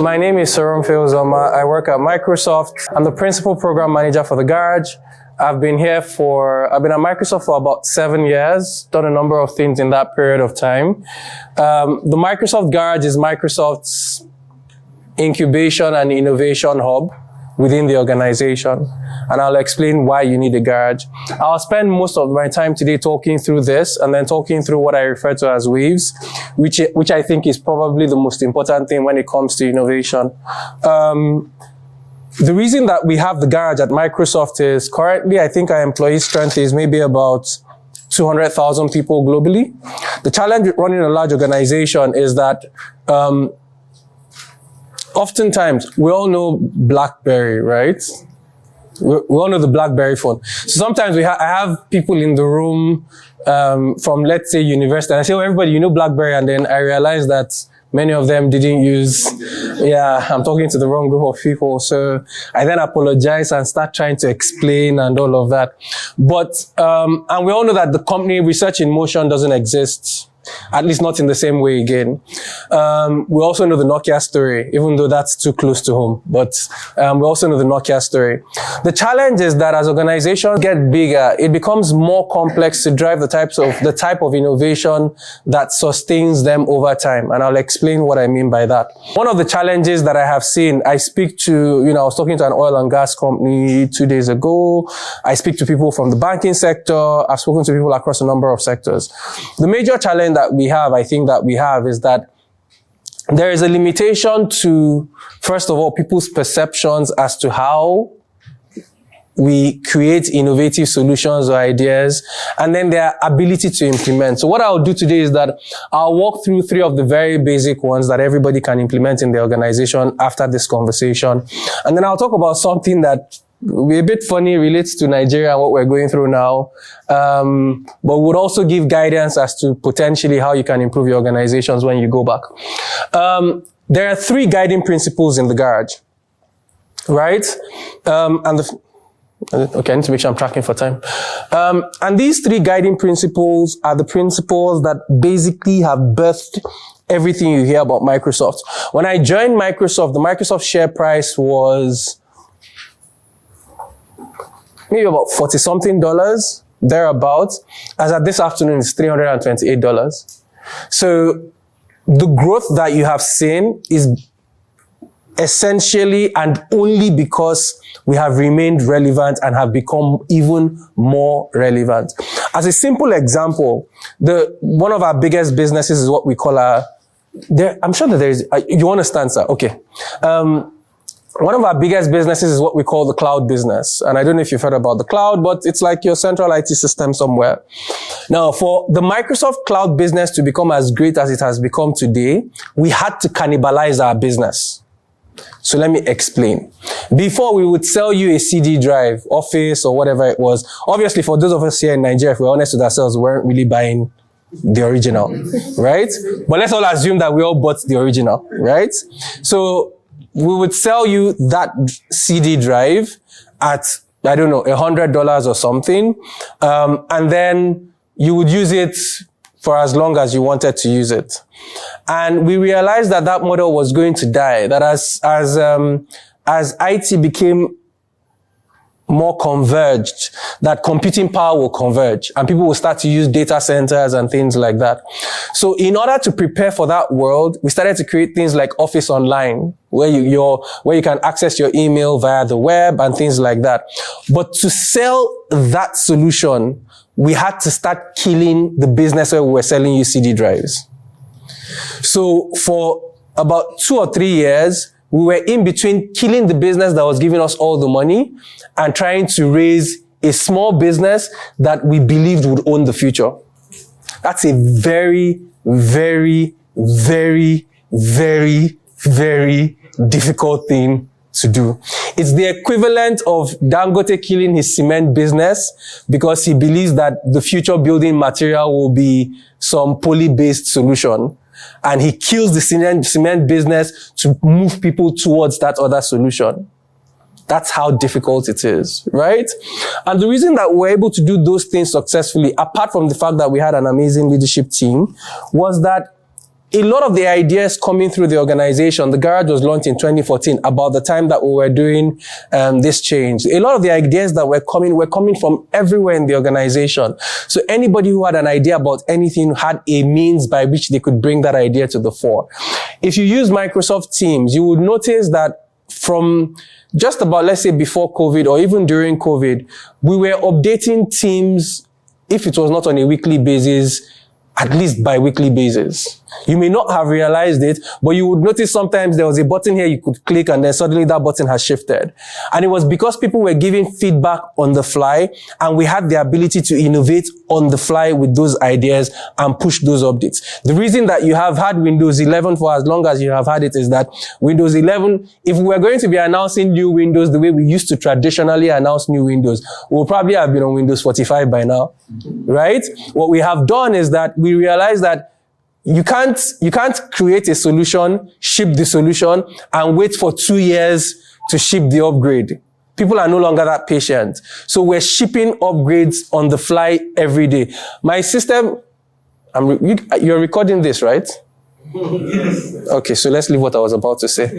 My name is Soromfe Uzomah. I work at Microsoft. I'm the principal program manager for the garage. I've been at Microsoft for about 7 years, done a number of things in that period of time. The Microsoft Garage is Microsoft's incubation and innovation hub within the organization. And I'll explain why you need a garage. I'll spend most of my time today talking through this and then talking through what I refer to as waves, which I think is probably the most important thing when it comes to innovation. The reason that we have the garage at Microsoft is currently, I think our employee strength is maybe about 200,000 people globally. The challenge with running a large organization is that oftentimes we all know BlackBerry, right? We all know the BlackBerry phone. So sometimes I have people in the room from, let's say, university, and I say, oh, everybody, you know BlackBerry, and then I realize that many of them didn't use, I'm talking to the wrong group of people. So I then apologize and start trying to explain and all of that. But, and we all know that the company Research in Motion doesn't exist, at least not in the same way again. We also know the Nokia story, even though that's too close to home, but we also know the Nokia story. The challenge is that as organizations get bigger, it becomes more complex to drive the type of innovation that sustains them over time. And I'll explain what I mean by that. One of the challenges that I have seen, I speak to, I was talking to an oil and gas company 2 days ago. I speak to people from the banking sector. I've spoken to people across a number of sectors. The major challenge that I think that we have is that there is a limitation to, first of all, people's perceptions as to how we create innovative solutions or ideas, and then their ability to implement. So what I'll do today is that I'll walk through 3 of the very basic ones that everybody can implement in the organization after this conversation. And then I'll talk about something that will be a bit funny, relates to Nigeria and what we're going through now, but would also give guidance as to potentially how you can improve your organizations when you go back. There are 3 guiding principles in the garage, right? Okay, I need to make sure I'm tracking for time. And these 3 guiding principles are the principles that basically have birthed everything you hear about Microsoft. When I joined Microsoft, the Microsoft share price was maybe about $40-something, thereabouts. As at this afternoon, it's $328. So the growth that you have seen is essentially and only because we have remained relevant and have become even more relevant. As a simple example, one of our biggest businesses is what we call I'm sure that there is, you understand, sir? Okay. One of our biggest businesses is what we call the cloud business. And I don't know if you've heard about the cloud, but it's like your central IT system somewhere. Now, for the Microsoft cloud business to become as great as it has become today, we had to cannibalize our business. So let me explain. Before, we would sell you a CD drive, Office, or whatever it was. Obviously, for those of us here in Nigeria, if we're honest with ourselves, we weren't really buying the original, right? But let's all assume that we all bought the original, right? So we would sell you that CD drive at, I don't know, $100 or something. And then you would use it for as long as you wanted to use it. And we realized that that model was going to die, that as IT became more converged, that computing power will converge and people will start to use data centers and things like that. So in order to prepare for that world, we started to create things like Office Online, where you can access your email via the web and things like that. But to sell that solution, we had to start killing the business where we were selling you CD drives. So for about 2 or 3 years, we were in between killing the business that was giving us all the money and trying to raise a small business that we believed would own the future. That's a very, very, very, very, very difficult thing to do. It's the equivalent of Dangote killing his cement business because he believes that the future building material will be some poly-based solution. And he kills the cement business to move people towards that other solution. That's how difficult it is, right? And the reason that we're able to do those things successfully, apart from the fact that we had an amazing leadership team, was that a lot of the ideas coming through the organization, the garage was launched in 2014, about the time that we were doing this change. A lot of the ideas that were coming from everywhere in the organization. So anybody who had an idea about anything had a means by which they could bring that idea to the fore. If you use Microsoft Teams, you would notice that from just about, let's say, before COVID or even during COVID, we were updating Teams, if it was not on a weekly basis, at least bi-weekly basis. You may not have realized it, but you would notice sometimes there was a button here you could click and then suddenly that button has shifted. And it was because people were giving feedback on the fly and we had the ability to innovate on the fly with those ideas and push those updates. The reason that you have had Windows 11 for as long as you have had it is that Windows 11, if we were going to be announcing new Windows the way we used to traditionally announce new Windows, we'll probably have been on Windows 45 by now, right? What we have done is that we realized that you can't create a solution, ship the solution, and wait for 2 years to ship the upgrade. People are no longer that patient. So we're shipping upgrades on the fly every day. My system, you're recording this, right? Yes. Okay, so let's leave what I was about to say.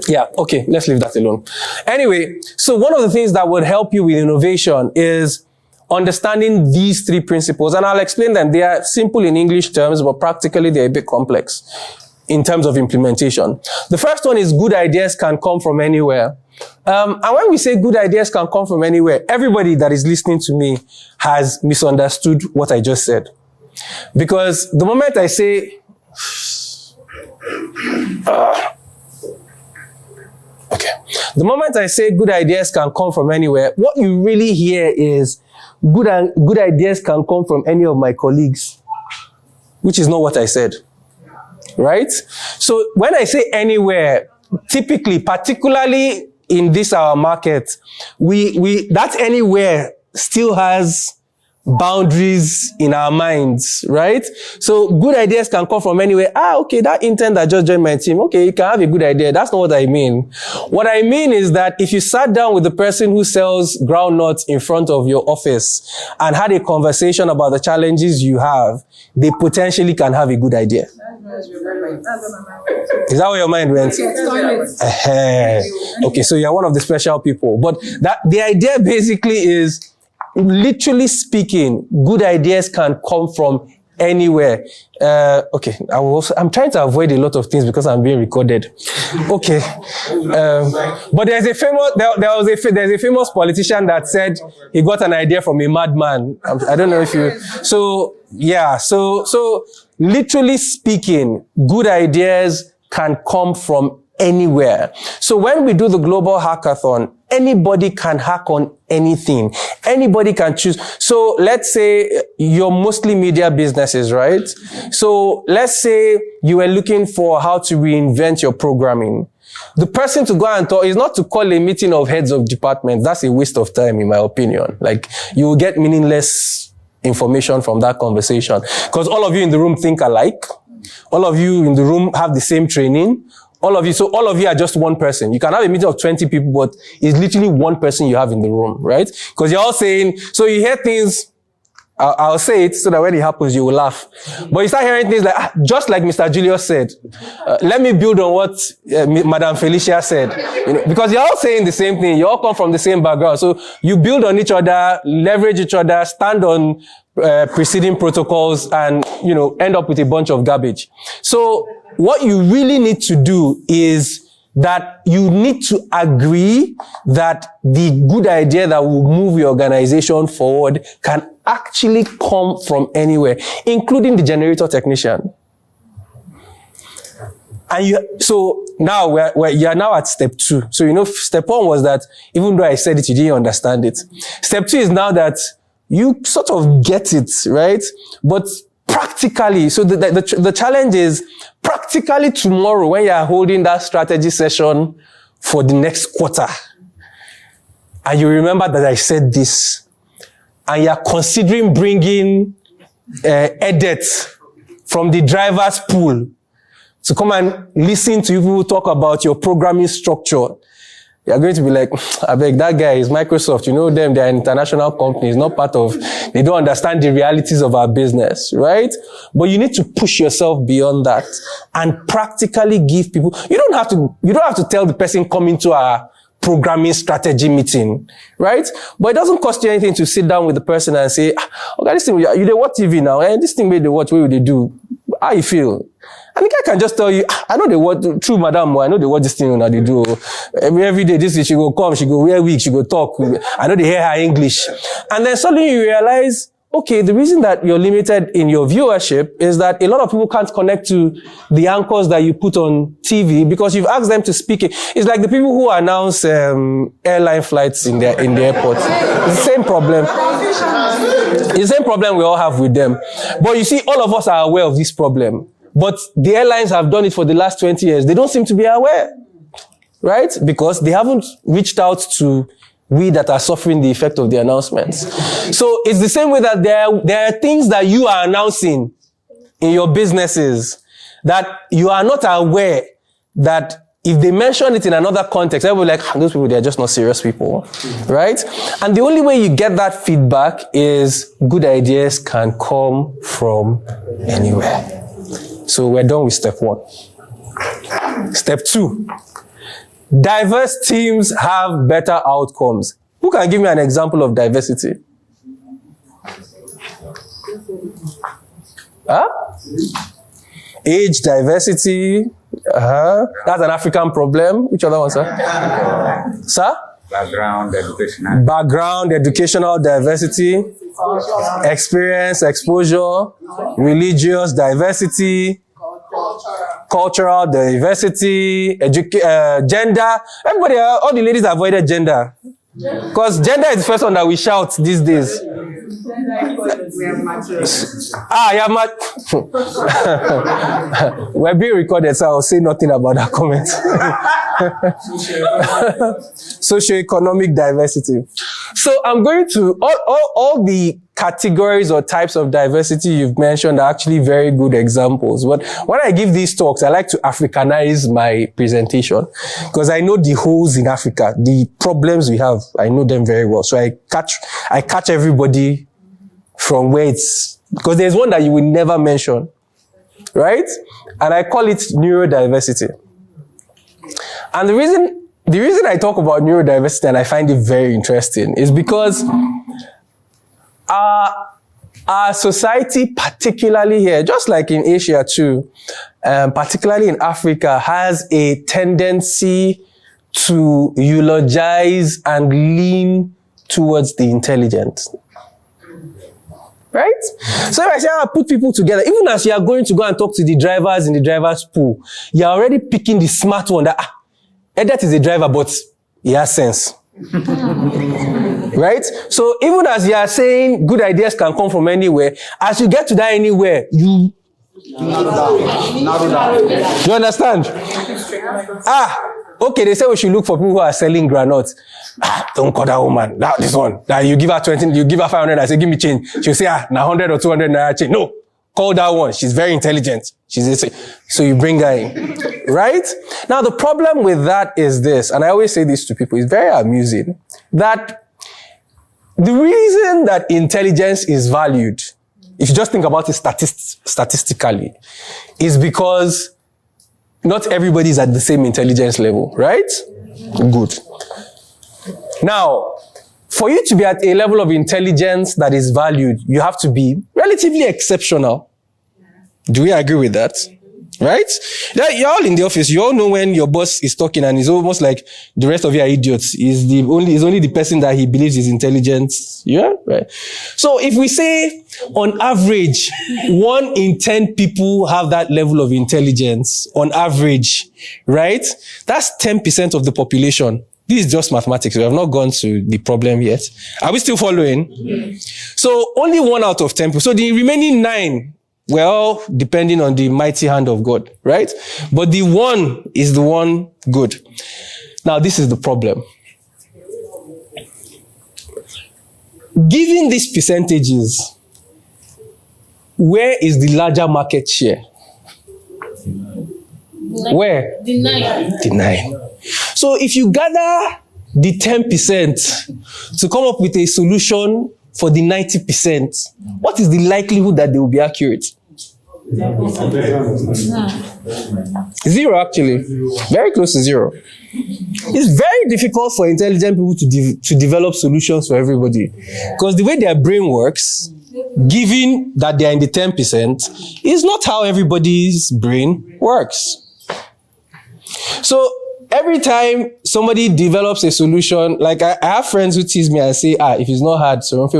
Yeah, okay, let's leave that alone. Anyway, so one of the things that would help you with innovation is understanding these three principles, and I'll explain them. They are simple in English terms, but practically they're a bit complex in terms of implementation. The first one is good ideas can come from anywhere. And when we say good ideas can come from anywhere, everybody that is listening to me has misunderstood what I just said. Because the moment I say, the moment I say good ideas can come from anywhere, what you really hear is good ideas can come from any of my colleagues, which is not what I said, right? So when I say anywhere, typically, particularly in this our market, that anywhere still has boundaries in our minds, right? So good ideas can come from anywhere. Okay, that intern that just joined my team, okay, you can have a good idea. That's not what I mean. What I mean is that if you sat down with the person who sells groundnuts in front of your office and had a conversation about the challenges you have, they potentially can have a good idea. Is that where your mind went? Okay, so you're one of the special people. But the idea basically is, literally speaking, good ideas can come from anywhere. Okay, I'm trying to avoid a lot of things because I'm being recorded. Okay, but there's a famous politician that said he got an idea from a madman. I don't know if you. So yeah, so literally speaking, good ideas can come from anywhere. So when we do the global hackathon, anybody can hack on anything. Anybody can choose. So let's say you're mostly media businesses, right? So let's say you were looking for how to reinvent your programming. The person to go and talk is not to call a meeting of heads of departments. That's a waste of time, in my opinion. Like, you will get meaningless information from that conversation because all of you in the room think alike. All of you in the room have the same training. All of you are just one person. You can have a meeting of 20 people, but it's literally one person you have in the room, right? Because you're all saying, so you hear things, I'll say it so that when it happens, you will laugh. But you start hearing things like, just like Mr. Julius said, let me build on what Madam Felicia said. Because you're all saying the same thing. You all come from the same background. So you build on each other, leverage each other, stand on preceding protocols, and, end up with a bunch of garbage. So what you really need to do is that you need to agree that the good idea that will move your organization forward can actually come from anywhere, including the generator technician. And so now you're now at step 2. So, step 1 was that even though I said it, you didn't understand it. Step 2 is now that you sort of get it, right? But practically, so the challenge is practically tomorrow when you are holding that strategy session for the next quarter, and you remember that I said this, and you are considering bringing edits from the driver's pool to come and listen to you talk about your programming structure, You're going to be like, I beg, that guy is Microsoft. You know them, they're an international company. It's not part of, they don't understand the realities of our business, right? But you need to push yourself beyond that and practically give people, you don't have to tell the person coming to our programming strategy meeting, right? But it doesn't cost you anything to sit down with the person and say, okay, this thing, you they watch TV now, and this thing made they watch, what will they do? How you feel? And the guy can just tell you, I know they watch, true madam, I know they watch this thing now they do. Every day, this week she go come, she go wear wig, she go talk. I know they hear her English. And then suddenly you realize, okay, the reason that you're limited in your viewership is that a lot of people can't connect to the anchors that you put on TV because you've asked them to speak. It's like the people who announce airline flights in the airport. It's the same problem. It's the same problem we all have with them. But you see, all of us are aware of this problem. But the airlines have done it for the last 20 years. They don't seem to be aware, right? Because they haven't reached out to we that are suffering the effect of the announcements. So it's the same way that there are things that you are announcing in your businesses that you are not aware that if they mention it in another context, everybody will be like, those people, they're just not serious people, right? And the only way you get that feedback is good ideas can come from anywhere. So we're done with step 1. Step 2. Diverse teams have better outcomes. Who can give me an example of diversity? Age diversity. That's an African problem. Which other one, sir? Sir? Background, educational diversity. Experience, exposure. Religious diversity. Cultural diversity, gender. Everybody, all the ladies avoided gender. Because gender is the first one that we shout these days. We're being recorded, so I'll say nothing about that comment. Socioeconomic diversity. So I'm going to, all the categories or types of diversity you've mentioned are actually very good examples. But when I give these talks, I like to Africanize my presentation because I know the holes in Africa, the problems we have, I know them very well. So I catch everybody from where it's, because there's one that you will never mention, right? And I call it neurodiversity. And the reason I talk about neurodiversity and I find it very interesting is because our society, particularly here, just like in Asia too, particularly in Africa, has a tendency to eulogize and lean towards the intelligent. Right? So if I say, I put people together, even as you are going to go and talk to the drivers in the driver's pool, you are already picking the smart one that, that is a driver, but he has sense. Right? So even as you are saying good ideas can come from anywhere, as you get to that anywhere, you narrow down. You understand? Okay, they say we should look for people who are selling granules. Don't call that woman. This one. That you give her 20, you give her 500, I say, give me change. She'll say, now 100 or 200 naira change. No, call that one. She's very intelligent. So you bring her in. Right? Now, the problem with that is this, and I always say this to people, it's very amusing, that the reason that intelligence is valued, if you just think about it statistically, is because not everybody is at the same intelligence level, right? Good. Now, for you to be at a level of intelligence that is valued, you have to be relatively exceptional. Do we agree with that? Right? You're all in the office. You all know when your boss is talking and it's almost like the rest of you are idiots. He's only the person that he believes is intelligent. Yeah? Right. So if we say on average, 1 in 10 people have that level of intelligence on average, right? That's 10% of the population. This is just mathematics. We have not gone to the problem yet. Are we still following? Yes. So only 1 out of 10 people. So the remaining 9, we're all depending on the mighty hand of God, right? But the 1 is the one good. Now, this is the problem. Given these percentages, where is the larger market share? Where? The 9. The 9. So if you gather the 10% to come up with a solution for the 90%, what is the likelihood that they will be accurate? Zero, actually. Very close to zero. It's very difficult for intelligent people to develop solutions for everybody, because the way their brain works, given that they are in the 10%, is not how everybody's brain works. So every time somebody develops a solution, like I have friends who tease me and say, if it's not hard, Soromfe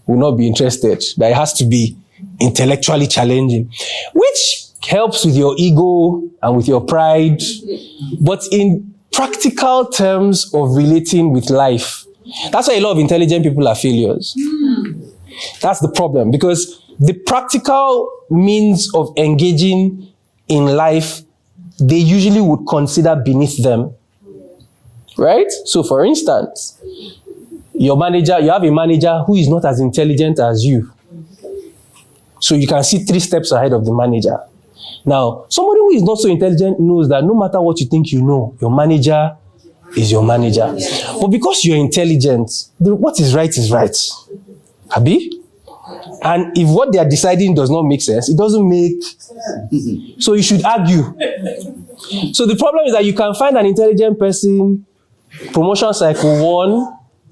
will not be interested. That it has to be intellectually challenging, which helps with your ego and with your pride. But in practical terms of relating with life, that's why a lot of intelligent people are failures. That's the problem, because the practical means of engaging in life, they usually would consider beneath them. Right? So for instance, you have a manager who is not as intelligent as you. So you can see 3 steps ahead of the manager. Now, somebody who is not so intelligent knows that no matter what you think you know, your manager is your manager. But because you're intelligent, what is right is right. Abi? And if what they are deciding does not make sense, it doesn't make sense. So you should argue. So the problem is that you can find an intelligent person, promotion cycle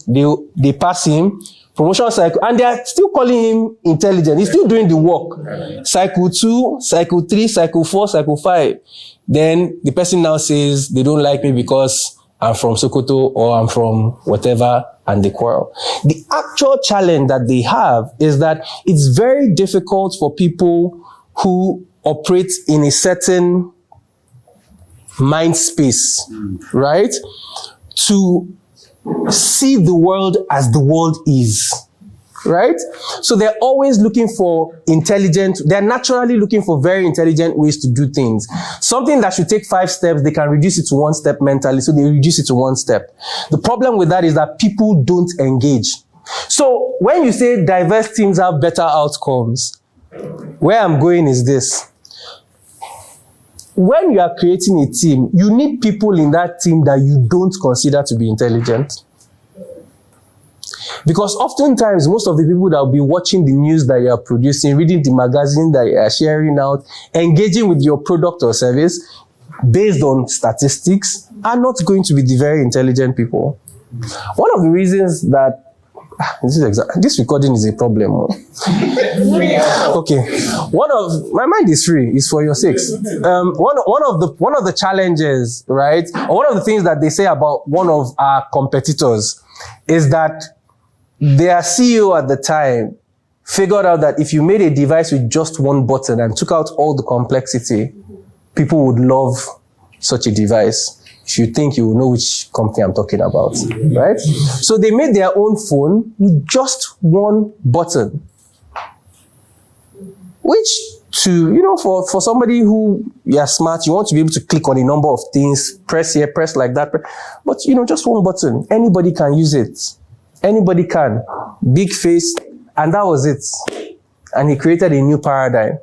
1, they pass him, promotion cycle, and they are still calling him intelligent. He's still doing the work. Cycle 2, cycle 3, cycle 4, cycle 5. Then the person now says they don't like me because I'm from Sokoto or I'm from whatever, and they quarrel. The actual challenge that they have is that it's very difficult for people who operate in a certain mind space, right, to see the world as the world is, right? So they're always looking for they're naturally looking for very intelligent ways to do things. Something that should take 5 steps, they can reduce it to 1 step mentally, so they reduce it to 1 step. The problem with that is that people don't engage. So when you say diverse teams have better outcomes, where I'm going is this. When you are creating a team, you need people in that team that you don't consider to be intelligent. Because oftentimes, most of the people that will be watching the news that you are producing, reading the magazine that you are sharing out, engaging with your product or service, based on statistics, are not going to be the very intelligent people. One of the reasons that this recording is a problem. Okay. My mind is free. It's for your sakes. One of the challenges, right? Or one of the things that they say about one of our competitors is that their CEO at the time figured out that if you made a device with just 1 button and took out all the complexity, people would love such a device. If you think you will know which company I'm talking about, right? So they made their own phone with just 1 button. Which, for somebody who you're smart, you want to be able to click on a number of things, press here, press like that. But, just 1 button. Anybody can use it. Anybody can. Big face. And that was it. And he created a new paradigm.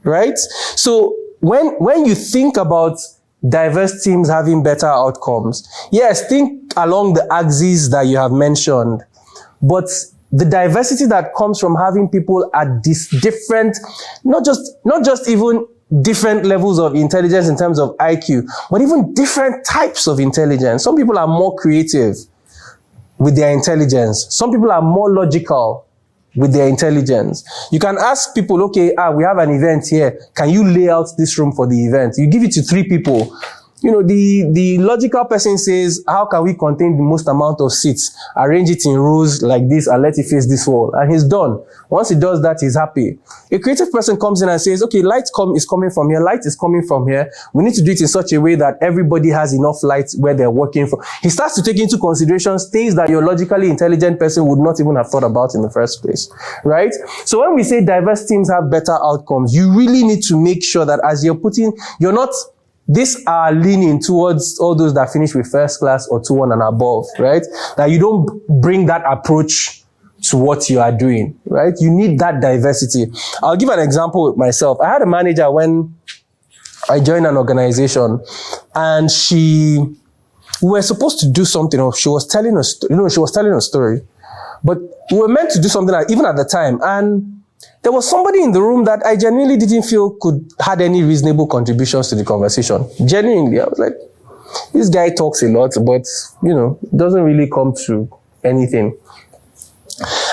Right? So when you think about diverse teams having better outcomes, yes, think along the axes that you have mentioned, but the diversity that comes from having people at this different, not just even different levels of intelligence in terms of IQ, but even different types of intelligence. Some people are more creative with their intelligence. Some people are more logical with their intelligence. You can ask people, okay, we have an event here. Can you lay out this room for the event? You give it to 3 people. The logical person says, how can we contain the most amount of seats? Arrange it in rows like this and let it face this wall. And he's done. Once he does that, he's happy. A creative person comes in and says, okay, light is coming from here. Light is coming from here. We need to do it in such a way that everybody has enough light where they're working from. He starts to take into consideration things that your logically intelligent person would not even have thought about in the first place. Right? So when we say diverse teams have better outcomes, you really need to make sure that as you're not these are leaning towards all those that finish with first class or 2-1 and above, right? That you don't bring that approach to what you are doing, right? You need that diversity. I'll give an example with myself. I had a manager when I joined an organization, and she we were supposed to do something, or she was telling a story, but we were meant to do something even at the time. And there was somebody in the room that I genuinely didn't feel had any reasonable contributions to the conversation. Genuinely, I was like, this guy talks a lot, but, doesn't really come to anything.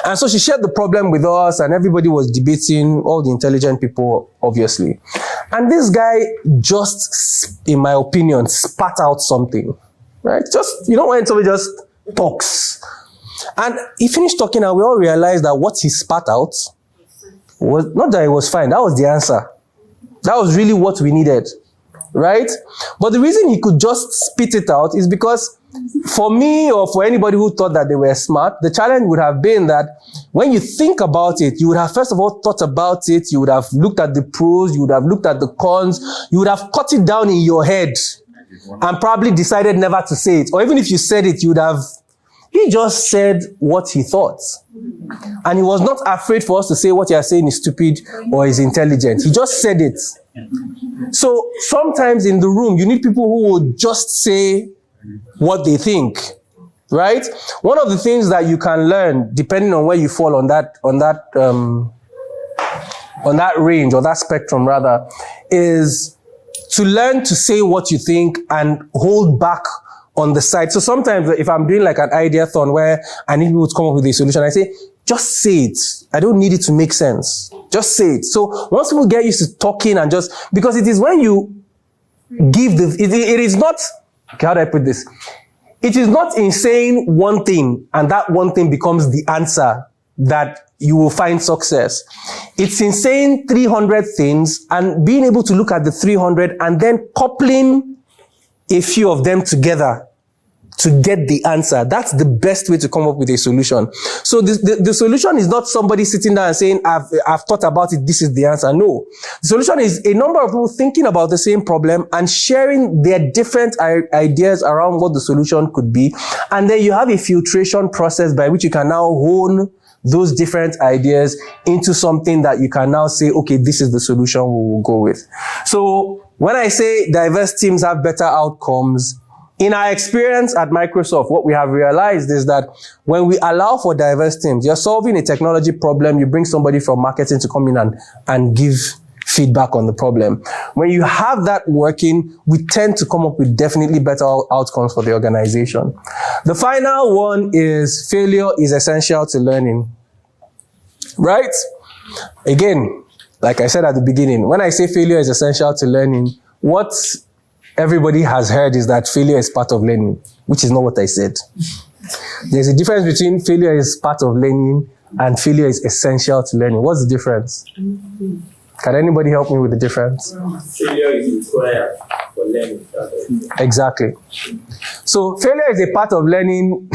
And so she shared the problem with us, and everybody was debating, all the intelligent people, obviously. And this guy just, in my opinion, spat out something, right? Just, when somebody just talks. And he finished talking, and we all realized that what he spat out was not that it was fine. That was the answer. That was really what we needed, right? But the reason he could just spit it out is because for me, or for anybody who thought that they were smart, the challenge would have been that when you think about it, you would have first of all thought about it, you would have looked at the pros, you would have looked at the cons, you would have cut it down in your head and probably decided never to say it. Or even if you said it, he just said what he thought. And he was not afraid for us to say what you are saying is stupid or is intelligent. He just said it. So sometimes in the room, you need people who will just say what they think, right? One of the things that you can learn, depending on where you fall on that range, or that spectrum rather, is to learn to say what you think and hold back on the side. So sometimes if I'm doing like an ideathon where I need people to come up with a solution, I say, just say it. I don't need it to make sense. Just say it. So once people get used to talking and because it is when you give it is not, okay, how do I put this? It is not in saying one thing and that one thing becomes the answer that you will find success. It's in saying 300 things and being able to look at the 300 and then coupling a few of them together to get the answer. That's the best way to come up with a solution. So the solution is not somebody sitting down and saying, I've thought about it, this is the answer. No. The solution is a number of people thinking about the same problem and sharing their different ideas around what the solution could be. And then you have a filtration process by which you can now hone those different ideas into something that you can now say, okay, this is the solution we will go with. So when I say diverse teams have better outcomes, in our experience at Microsoft, what we have realized is that when we allow for diverse teams, you're solving a technology problem, you bring somebody from marketing to come in and give feedback on the problem. When you have that working, we tend to come up with definitely better outcomes for the organization. The final one is failure is essential to learning. Right? Again, like I said at the beginning, when I say failure is essential to learning, what everybody has heard is that failure is part of learning, which is not what I said. There's a difference between failure is part of learning and failure is essential to learning. What's the difference? Can anybody help me with the difference? Failure is required for learning. Exactly. So failure is a part of learning.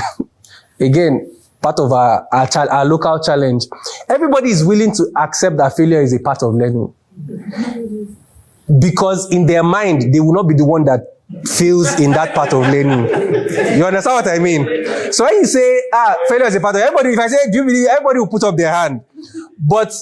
Again, part of our local challenge. Everybody is willing to accept that failure is a part of learning. Because in their mind, they will not be the one that fails in that part of learning. You understand what I mean? So when you say, failure is a part of everybody, if I say, do you believe, everybody will put up their hand. But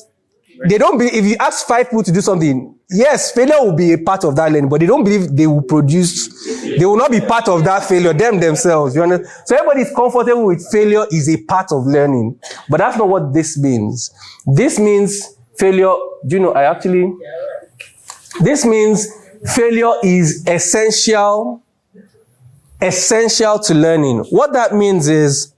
they don't believe, if you ask 5 people to do something, yes, failure will be a part of that learning, but they don't believe they will not be part of that failure, themselves. You understand? So everybody is comfortable with failure is a part of learning. But that's not what this means. This means failure, this means failure is essential to learning. What that means is,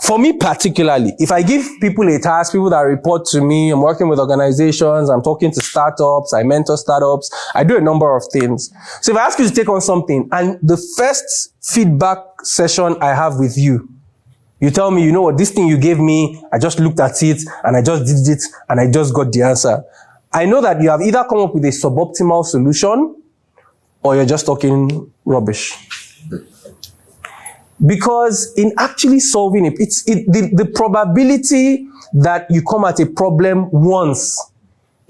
for me particularly, if I give people a task, people that report to me, I'm working with organizations, I'm talking to startups, I mentor startups, I do a number of things. So if I ask you to take on something, and the first feedback session I have with you, you tell me, you know what, this thing you gave me, I just looked at it, and I just did it, and I just got the answer. I know that you have either come up with a suboptimal solution, or you're just talking rubbish. Because in actually solving it, the probability that you come at a problem once,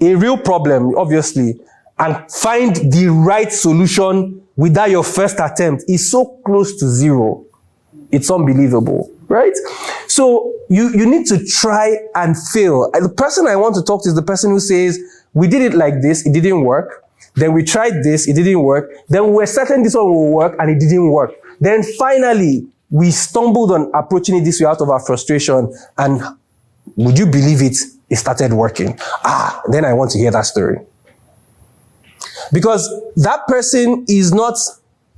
a real problem, obviously, and find the right solution without your first attempt is so close to zero. It's unbelievable, right? So you need to try and fail. And the person I want to talk to is the person who says, we did it like this, it didn't work. Then we tried this, it didn't work. Then we were certain this one will work, and it didn't work. Then finally, we stumbled on approaching it this way out of our frustration, and would you believe it? It started working. Then I want to hear that story. Because that person is not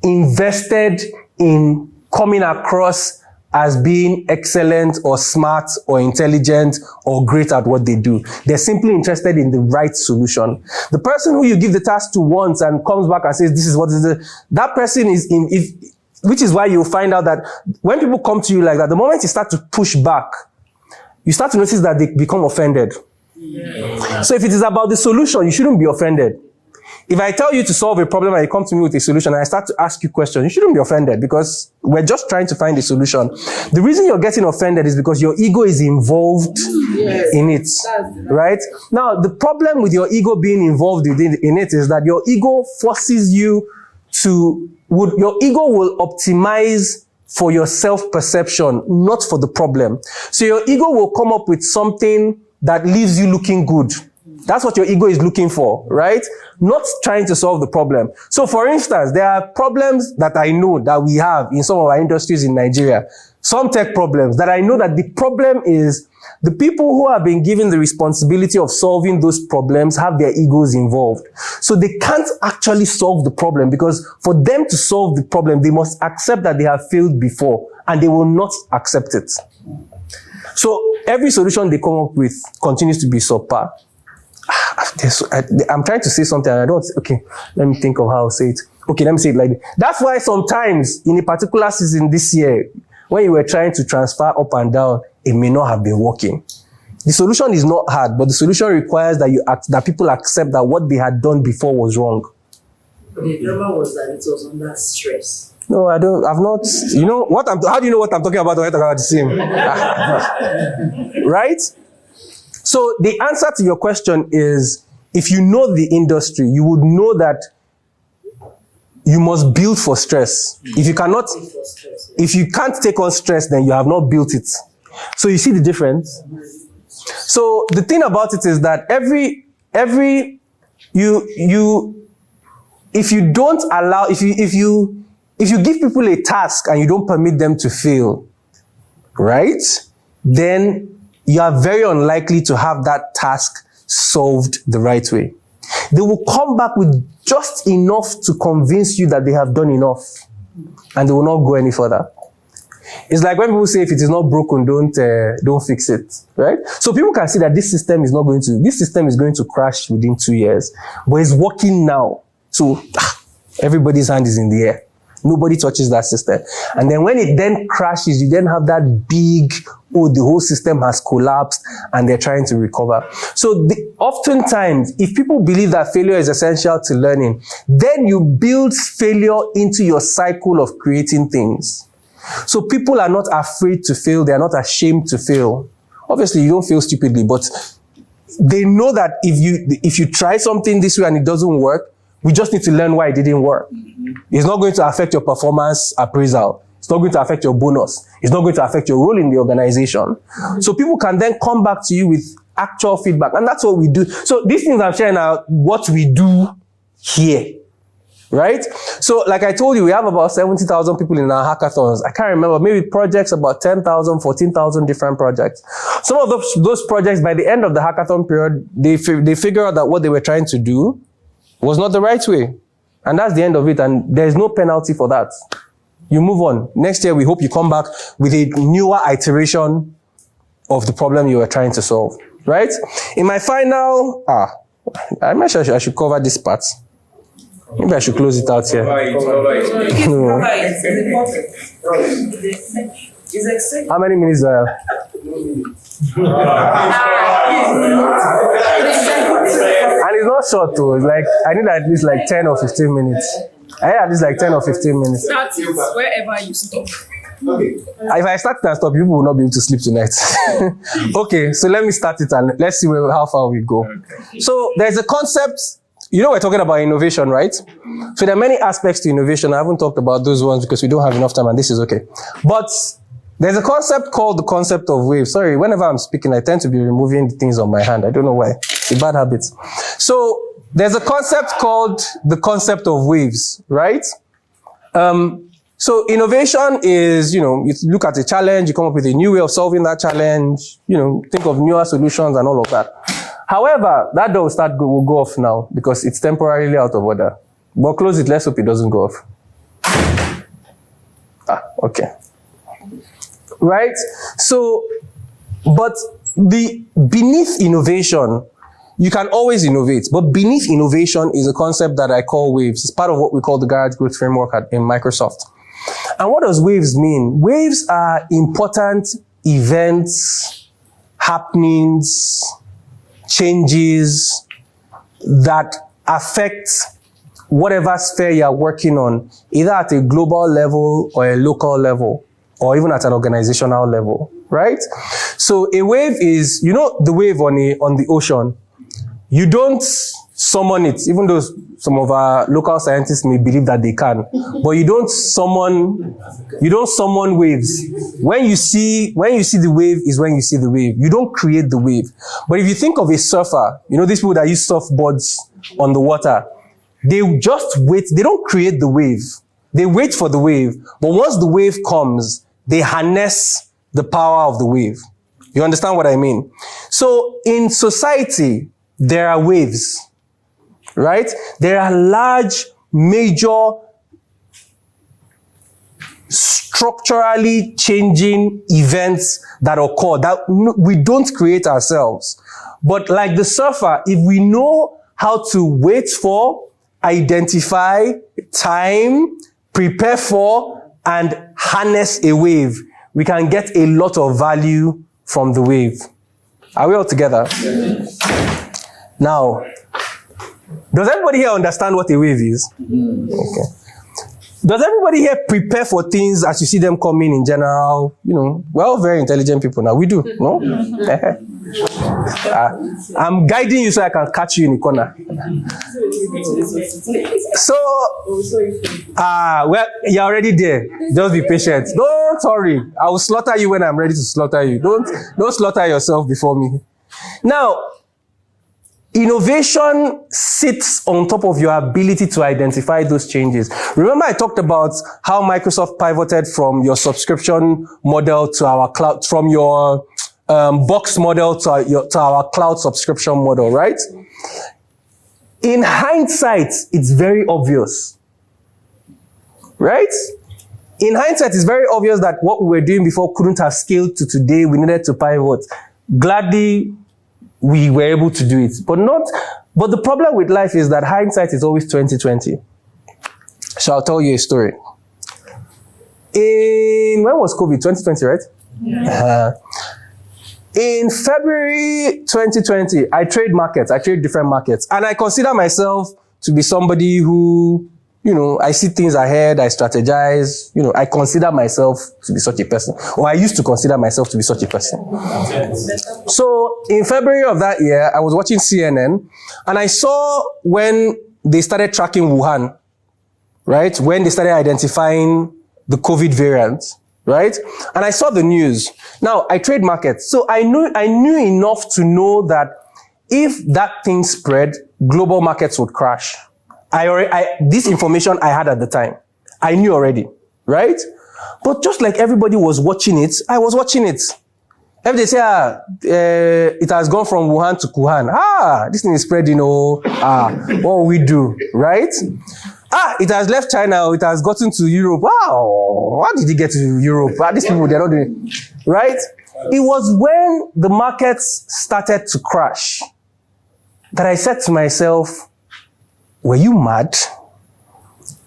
invested in coming across as being excellent or smart or intelligent or great at what they do. They're simply interested in the right solution. The person who you give the task to once and comes back and says, this is what is it, that person is in, which is why you'll find out that when people come to you like that, the moment you start to push back, you start to notice that they become offended. Yeah. So if it is about the solution, you shouldn't be offended. If I tell you to solve a problem and you come to me with a solution and I start to ask you questions, you shouldn't be offended because we're just trying to find a solution. The reason you're getting offended is because your ego is involved in it, right? Now, the problem with your ego being involved in it is that your ego forces you your ego will optimize for your self-perception, not for the problem. So your ego will come up with something that leaves you looking good. That's what your ego is looking for, right? Not trying to solve the problem. So for instance, there are problems that I know that we have in some of our industries in Nigeria. Some tech problems that I know that the problem is the people who have been given the responsibility of solving those problems have their egos involved. So they can't actually solve the problem because for them to solve the problem, they must accept that they have failed before and they will not accept it. So every solution they come up with continues to be subpar. I'm trying to say something and I don't, okay, let me think of how I'll say it. Okay, let me say it like this. That's why sometimes in a particular season this year, when you were trying to transfer up and down, it may not have been working. The solution is not hard, but the solution requires that people accept that what they had done before was wrong. The drama was that it was under stress. No, I've not, you know, how do you know what I'm talking about when I talk about the same? Right? So the answer to your question is, if you know the industry, you would know that you must build for stress. If you can't take on stress, then you have not built it. So you see the difference? So the thing about it is that if you don't allow, if you give people a task and you don't permit them to fail, right? Then you are very unlikely to have that task solved the right way. They will come back with just enough to convince you that they have done enough, and they will not go any further. It's like when people say, if it is not broken, don't fix it, right? So people can see that this system is going to crash within 2 years, but it's working now. So everybody's hand is in the air. Nobody touches that system. And then when it then crashes, you then have that big, the whole system has collapsed and they're trying to recover. So oftentimes, if people believe that failure is essential to learning, then you build failure into your cycle of creating things. So people are not afraid to fail. They are not ashamed to fail. Obviously, you don't fail stupidly, but they know that if you try something this way and it doesn't work, we just need to learn why it didn't work. It's not going to affect your performance appraisal. It's not going to affect your bonus. It's not going to affect your role in the organization. So people can then come back to you with actual feedback. And that's what we do. So these things I'm sharing are what we do here. Right? So like I told you, we have about 70,000 people in our hackathons. I can't remember, maybe projects, about 10,000, 14,000 different projects. Some of those projects, by the end of the hackathon period, they figure out that what they were trying to do was not the right way. And that's the end of it. And there's no penalty for that. You move on. Next year, we hope you come back with a newer iteration of the problem you were trying to solve. Right? In my final, I'm not sure I should cover this part. Maybe I should close it out here. No. How many minutes are there? And it's not short too. It's like, I need at least like 10 or 15 minutes. I need at least like 10 or 15 minutes. Start it wherever you stop. If I start and stop, people will not be able to sleep tonight. Okay, so let me start it and let's see how far we go. Okay. So there's a concept, we're talking about innovation, right? So there are many aspects to innovation. I haven't talked about those ones because we don't have enough time and this is okay. But there's a concept called the concept of waves. Sorry, whenever I'm speaking, I tend to be removing the things on my hand. I don't know why. It's a bad habit. So there's a concept called the concept of waves, right? So innovation is, you look at a challenge, you come up with a new way of solving that challenge, think of newer solutions and all of that. However, that door will go off now because it's temporarily out of order. But close it, let's hope it doesn't go off. Okay. Right? So, but beneath innovation, you can always innovate, but beneath innovation is a concept that I call waves. It's part of what we call the Garage Growth Framework in Microsoft. And what does waves mean? Waves are important events, happenings, changes that affect whatever sphere you're working on, either at a global level or a local level, or even at an organizational level, right? So a wave is, the wave on the ocean. You don't summon it, even though some of our local scientists may believe that they can, but you don't summon waves. When you see the wave is when you see the wave. You don't create the wave. But if you think of a surfer, these people that use surfboards on the water, they just wait. They don't create the wave. They wait for the wave. But once the wave comes, they harness the power of the wave. You understand what I mean? So in society, there are waves, right? There are large, major, structurally changing events that occur that we don't create ourselves. But like the surfer, if we know how to wait for, identify, time, prepare for, and harness a wave, we can get a lot of value from the wave. Are we all together? Now, does everybody here understand what a wave is? Okay. Does everybody here prepare for things as you see them coming in general? Very intelligent people now. We do, no? I'm guiding you so I can catch you in the corner. So, you're already there. Just be patient. Don't worry. I will slaughter you when I'm ready to slaughter you. Don't slaughter yourself before me. Now, innovation sits on top of your ability to identify those changes. Remember I talked about how Microsoft pivoted from your subscription model to our cloud, from your box model to our cloud subscription model, right? In hindsight, it's very obvious, right? In hindsight, it's very obvious that what we were doing before couldn't have scaled to today. We needed to pivot. Gladly, we were able to do it, but the problem with life is that hindsight is always 2020. So I'll tell you a story. When was COVID? 2020, right? Yeah. In February 2020, I trade different markets, and I consider myself to be somebody who, I see things ahead, I strategize, I consider myself to be such a person, or I used to consider myself to be such a person. So in February of that year, I was watching CNN, and I saw when they started tracking Wuhan, right? When they started identifying the COVID variant, right? And I saw the news. Now, I trade markets, so I knew enough to know that if that thing spread, global markets would crash. This information I had at the time, I knew already, right? But just like everybody was watching it, I was watching it. If they say, it has gone from Wuhan to Wuhan, this thing is spreading, what will we do, right? It has left China, it has gotten to Europe. Wow, how did it get to Europe? These people, they're not doing it, right? It was when the markets started to crash that I said to myself, were you mad?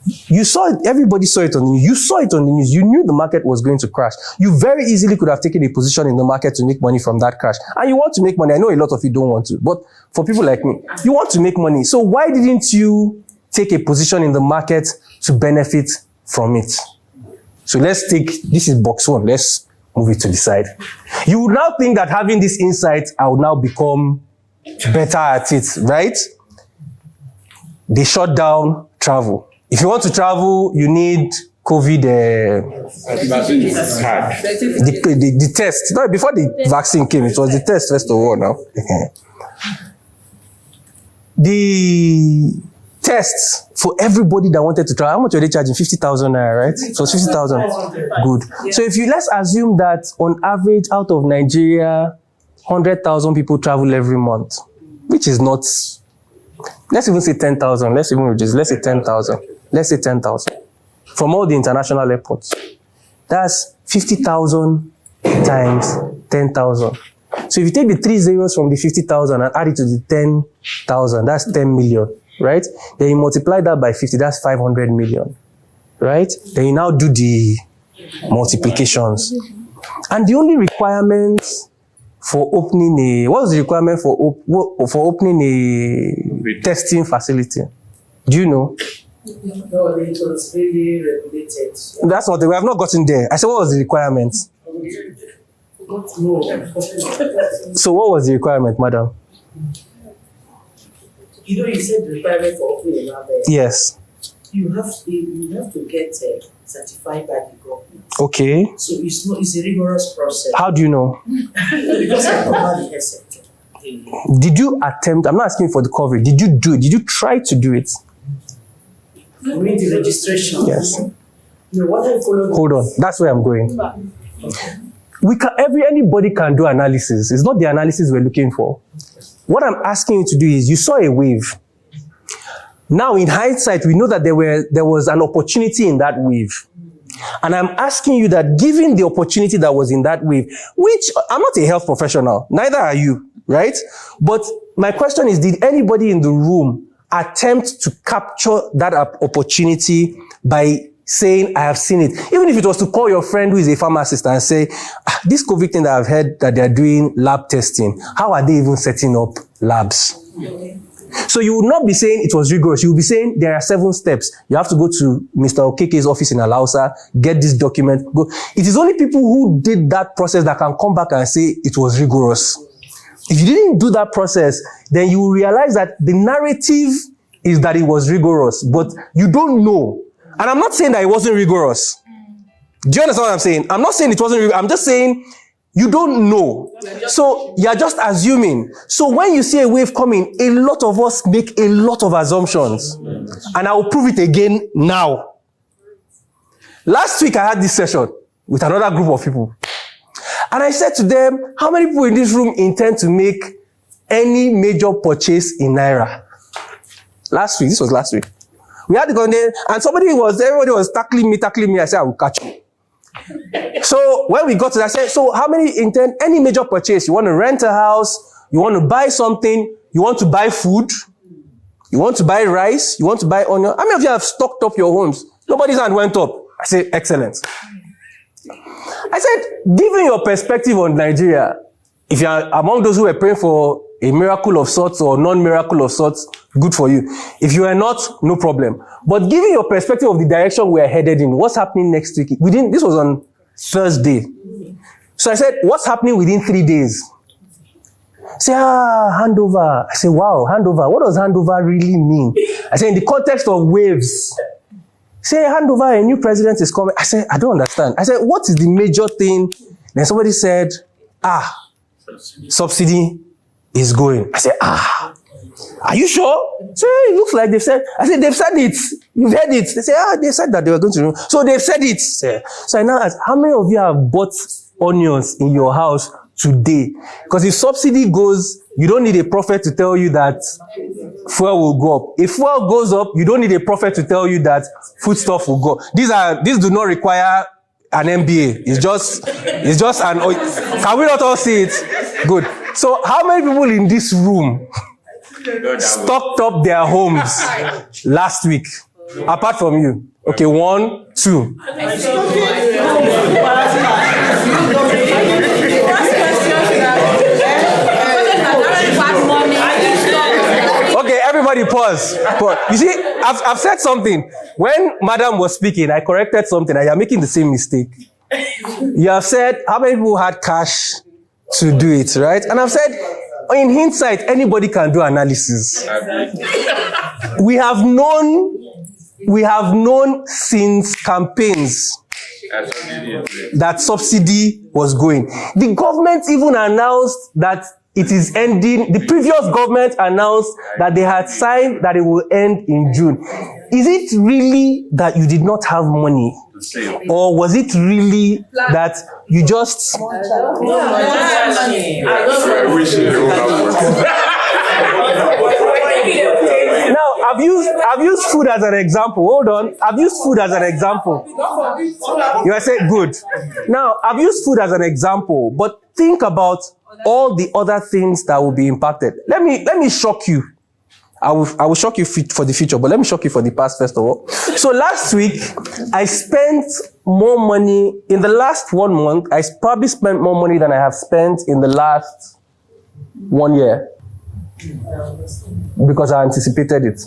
You saw it, everybody saw it on the news. You saw it on the news. You knew the market was going to crash. You very easily could have taken a position in the market to make money from that crash. And you want to make money. I know a lot of you don't want to, but for people like me, you want to make money. So why didn't you take a position in the market to benefit from it? So this is box one. Let's move it to the side. You would now think that having this insight, I would now become better at it, right? They shut down travel. If you want to travel, you need COVID, the test. No, before the vaccine came, it was the test first of all now. the tests for everybody that wanted to travel, how much were they charging? 50,000 naira, right? So 50,000. Good. So if you, let's assume that on average out of Nigeria, 100,000 people travel every month, which is not, let's even say 10,000. Let's even reduce, let's say 10,000. Let's say 10,000 from all the international airports. That's 50,000 times 10,000. So if you take the 3 zeros from the 50,000 and add it to the 10,000, that's 10 million, right? Then you multiply that by 50, that's 500 million, right? Then you now do the multiplications. And the only requirement for opening a, what was the requirement for opening a testing facility? Do you know? No, it was really regulated. That's what we have not gotten there. I said, what was the requirement? No. So what was the requirement, madam? You know, you said the requirement for opening a lab. Yes. You have to get certified by the government. Okay. So it's a rigorous process. How do you know? Because I cover the health sector. Did you attempt, I'm not asking for the coverage, did you do it? Did you try to do it? Read the registration. Yes. You know, what I followed. Hold on, that's where I'm going. We can, anybody can do analysis. It's not the analysis we're looking for. What I'm asking you to do is, you saw a wave. Now, in hindsight, we know that there was an opportunity in that wave. And I'm asking you that, given the opportunity that was in that wave, which I'm not a health professional, neither are you, right? But my question is, did anybody in the room attempt to capture that opportunity by saying, I have seen it? Even if it was to call your friend who is a pharmacist and say, this COVID thing that I've heard that they're doing lab testing, how are they even setting up labs? So you will not be saying it was rigorous. You will be saying there are 7 steps. You have to go to Mr. Okeke's office in Alausa, get this document, go. It is only people who did that process that can come back and say it was rigorous. If you didn't do that process, then you will realize that the narrative is that it was rigorous, but you don't know. And I'm not saying that it wasn't rigorous. Do you understand what I'm saying? I'm not saying it wasn't rigorous. I'm just saying you don't know. So you're just assuming. So when you see a wave coming, a lot of us make a lot of assumptions. And I will prove it again now. Last week I had this session with another group of people. And I said to them, how many people in this room intend to make any major purchase in Naira? Last week, this was last week. We had the content, and everybody was tackling me. I said, I will catch you. So when we got to that, I said, so how many intend any major purchase? You want to rent a house? You want to buy something? You want to buy food? You want to buy rice? You want to buy onion? How many of you have stocked up your homes? Nobody's hand went up. I said, excellent. I said, given your perspective on Nigeria, if you are among those who are praying for a miracle of sorts or non-miracle of sorts, good for you. If you are not, no problem. But given your perspective of the direction we are headed in, what's happening next week? This was on Thursday. So I said, what's happening within 3 days? Say, handover. I said, wow, handover. What does handover really mean? I said, in the context of waves. Say, handover, a new president is coming. I said, I don't understand. I said, what is the major thing? Then somebody said, subsidy is going. I said, are you sure? Say, it looks like they've said. I said, they've said it. You've heard it. They say, they said that they were going to do. So they've said it. So I now ask, how many of you have bought onions in your house today? Because if subsidy goes, you don't need a prophet to tell you that fuel will go up. If fuel goes up, you don't need a prophet to tell you that foodstuff will go. These do not require an MBA. It's just an. Can we not all see it? Good. So how many people in this room stocked up their homes last week? Apart from you. Okay, 1, 2. Okay, everybody pause. You see, I've said something. When Madam was speaking, I corrected something and you're making the same mistake. You have said, how many people had cash to do it, right? And I've said, in hindsight, anybody can do analysis. We have known since campaigns that subsidy was going. The government even announced that it is ending. The previous government announced that they had signed that it will end in June. Is it really that you did not have money? Or was it really that you just... Now, I've used food as an example. Hold on. I've used food as an example. You are saying good. Now, I've used food as an example, but think about all the other things that will be impacted. Let me shock you. I will shock you for the future, but let me shock you for the past first of all. So last week, I spent more money in the last 1 month. I probably spent more money than I have spent in the last 1 year. Because I anticipated it.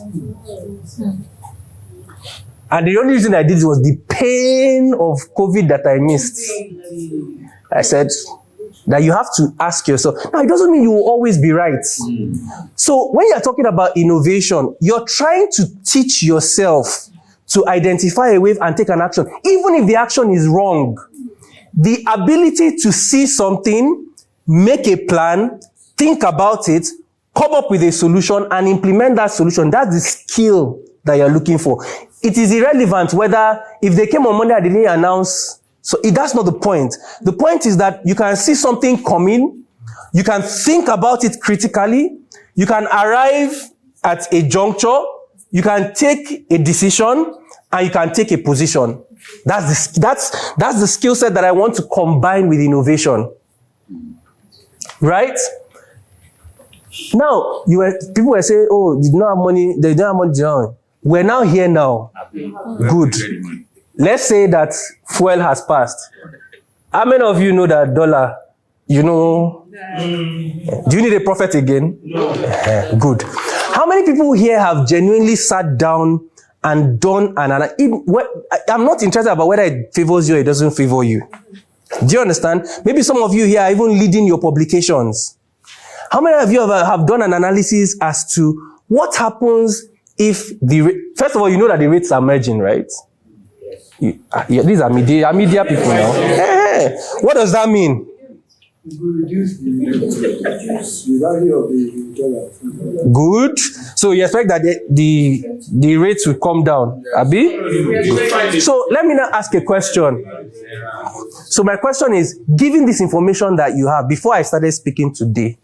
And the only reason I did it was the pain of COVID that I missed. I said that you have to ask yourself. Now, it doesn't mean you will always be right. So when you're talking about innovation, you're trying to teach yourself to identify a wave and take an action. Even if the action is wrong, the ability to see something, make a plan, think about it, come up with a solution and implement that solution. That's the skill that you're looking for. It is irrelevant whether if they came on Monday and they didn't announce. So that's not the point. The point is that you can see something coming. You can think about it critically. You can arrive at a juncture. You can take a decision and you can take a position. That's the skill set that I want to combine with innovation. Right? Now, people were saying, oh, you don't have money, they don't have money down. We're now here now. Good. Let's say that fuel has passed. How many of you know that dollar, do you need a prophet again? No. Good. How many people here have genuinely sat down and done I'm not interested about whether it favors you or it doesn't favor you. Do you understand? Maybe some of you here are even leading your publications. How many of you have done an analysis as to what happens if first of all, you know that the rates are merging, right? These are media people now. Hey, what does that mean? It will reduce the value of the dollar. Good. So you expect that the rates will come down, Abi? So let me now ask a question. So my question is, given this information that you have, before I started speaking today,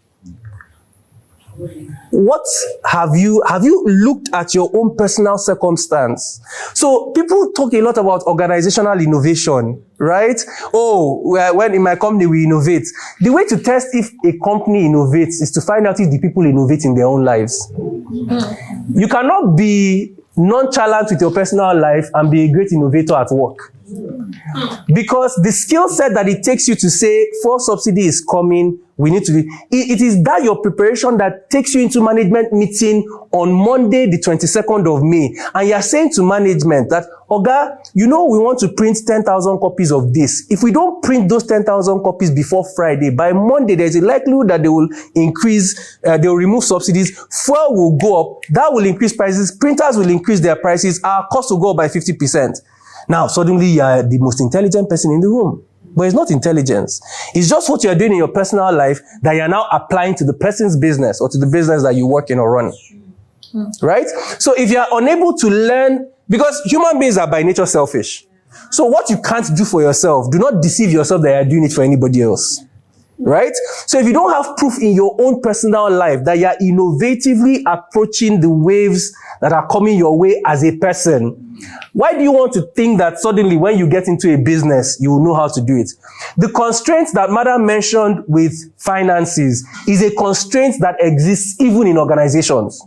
what have you looked at your own personal circumstance? So people talk a lot about organizational innovation, right? Oh, when in my company we innovate. The way to test if a company innovates is to find out if the people innovate in their own lives. You cannot be nonchalant with your personal life and be a great innovator at work. Because the skill set that it takes you to say, fuel subsidy is coming, we need to be, it is that your preparation that takes you into management meeting on Monday, the 22nd of May. And you're saying to management that, Oga, we want to print 10,000 copies of this. If we don't print those 10,000 copies before Friday, by Monday, there's a likelihood that they will increase, they will remove subsidies, fuel will go up, that will increase prices, printers will increase their prices, our cost will go up by 50%. Now, suddenly you are the most intelligent person in the room. But it's not intelligence. It's just what you're doing in your personal life that you're now applying to the person's business or to the business that you work in or run. Right? So if you're unable to learn, because human beings are by nature selfish. So what you can't do for yourself, do not deceive yourself that you're doing it for anybody else. Right? So if you don't have proof in your own personal life that you're innovatively approaching the waves that are coming your way as a person, why do you want to think that suddenly when you get into a business, you will know how to do it? The constraints that Madam mentioned with finances is a constraint that exists even in organizations.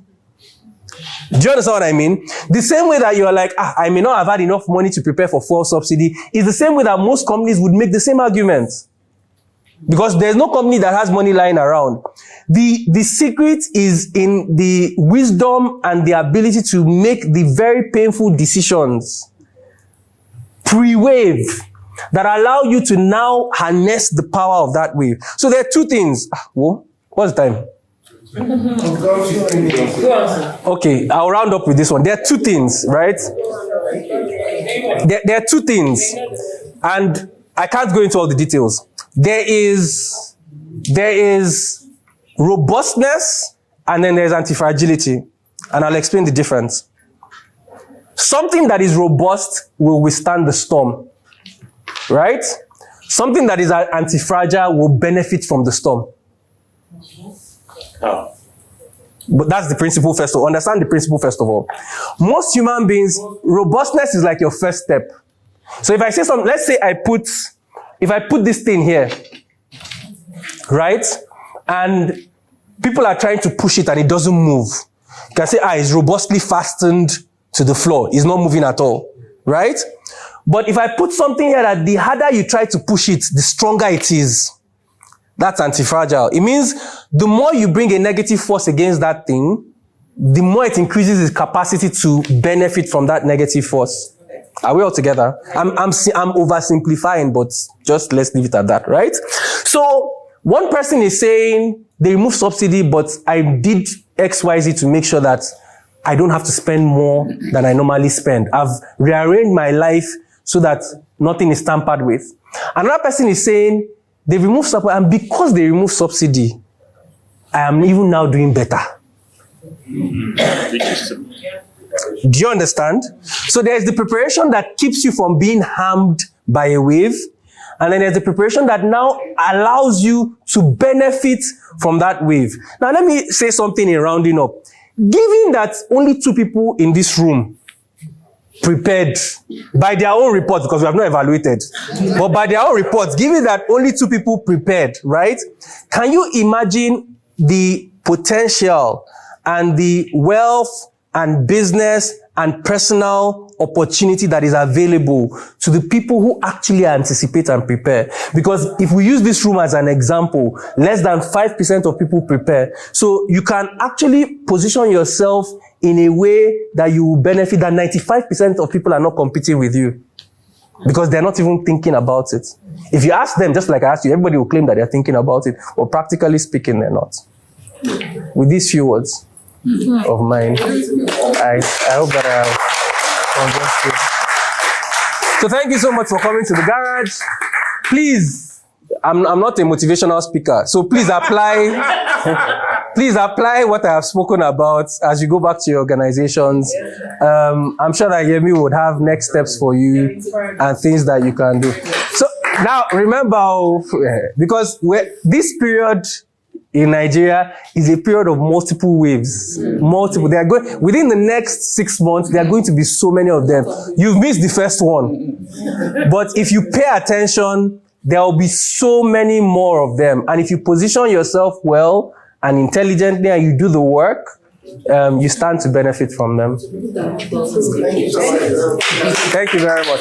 Do you understand what I mean? The same way that you're like, I may not have had enough money to prepare for fuel subsidy is the same way that most companies would make the same argument. Because there's no company that has money lying around. The secret is in the wisdom and the ability to make the very painful decisions pre-wave that allow you to now harness the power of that wave. So there are two things. What's the time? Okay, I'll round up with this one. There are two things, right? There are two things. And I can't go into all the details. There is robustness, and then there's anti-fragility. And I'll explain the difference. Something that is robust will withstand the storm, right? Something that is anti-fragile will benefit from the storm. How? But that's the principle first of all. Understand the principle first of all. Most human beings, robustness is like your first step. So if I say something, let's say if I put this thing here, right? And people are trying to push it and it doesn't move. You can say, it's robustly fastened to the floor. It's not moving at all, right? But if I put something here that the harder you try to push it, the stronger it is. That's anti-fragile. It means the more you bring a negative force against that thing, the more it increases its capacity to benefit from that negative force. Are we all together? I'm oversimplifying, but just let's leave it at that, right? So one person is saying they remove subsidy, but I did XYZ to make sure that I don't have to spend more than I normally spend. I've rearranged my life so that nothing is tampered with. Another person is saying they remove subsidy, and because they remove subsidy, I am even now doing better. Do you understand? So there's the preparation that keeps you from being harmed by a wave. And then there's the preparation that now allows you to benefit from that wave. Now let me say something in rounding up. Given that only 2 people in this room prepared by their own reports, because we have not evaluated, but by their own reports, given that only 2 people prepared, right? Can you imagine the potential and the wealth and business and personal opportunity that is available to the people who actually anticipate and prepare? Because if we use this room as an example, less than 5% of people prepare. So you can actually position yourself in a way that you will benefit, that 95% of people are not competing with you because they're not even thinking about it. If you ask them, just like I asked you, everybody will claim that they're thinking about it, but practically speaking, they're not. With these few words of mine, I hope that I have convinced you. So thank you so much for coming to the garage. Please, I'm not a motivational speaker, so please apply. Please apply what I have spoken about as you go back to your organizations. I'm sure that Yemi would have next steps for you and things that you can do. So now remember, because this period in Nigeria is a period of multiple waves. Multiple. They are going within the next 6 months. There are going to be so many of them. You've missed the first one, but if you pay attention, there will be so many more of them. And if you position yourself well and intelligently, and you do the work, you stand to benefit from them. Thank you very much.